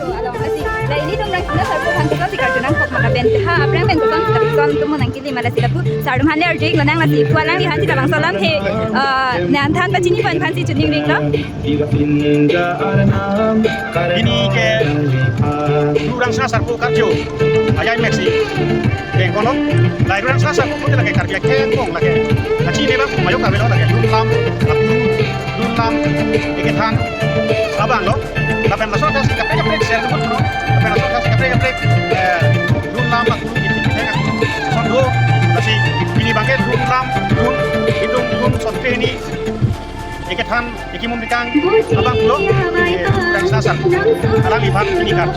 along asi la ini dong nang sina sarpo kan ko si karjunan ko mana ben ha aprang ben ko kon tumo nang kili mala sila pu sardum han ler jik lanang asi pualang di han sila bang solam the nan than pa chini pan si chuning ring lo ini ke lurang sana sarpo karjo ayai meksi beng kono lai lurang sana sarpo ko lagi karja ke kong lagi kaci ne bang mayo kabelo lagi lulam ikan abang lo lapen masuk kasih kapre share tu no lapen masuk kasih kapre lulam aku ini saya sondo kasih ini bangke lulam hidung sotte ini ikan memberikan abang lo dan sasar alam iban ini kan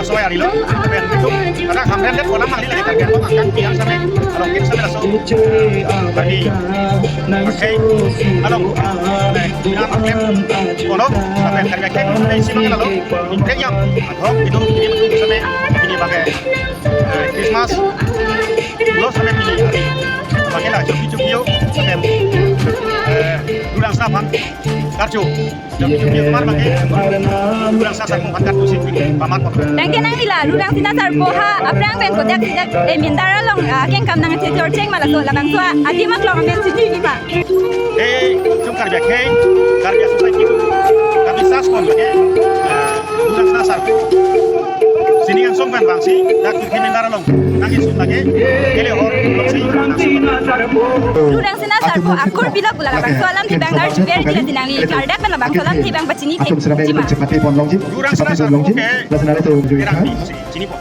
sesuai hari lo lapen itu karena kamera lihat kolam ahli lagi target lo akan tiang sampai kalau kita sampai langsung bagi pakai along kono sampai karya kek dari sini lalu ini yang adhok itu ini sampai ini pakai Christmas lo sampai ini hari pakai lah cuci sampai bulan sapan karju cuci kemarin pakai bulan sapan mau kartu sih paman tangke nang nila lurang sina sarpo ha aprang ben ko jak mindara long ken kam nang titor cheng mala so labang so adi mak long men sini ni ma jom karya kek karya society itu kami saskon pakai bulan sasar sini kan sompan bangsi dak mindara long nangis lagi kele hor bangsi lurang sina sarpo akur bila gula labang so alam tibang ar ber bila dinangi kardak ben labang so alam tibang bachini Asum sinabi jima cepat pon long lurang sina sarpo ke lasan itu sini po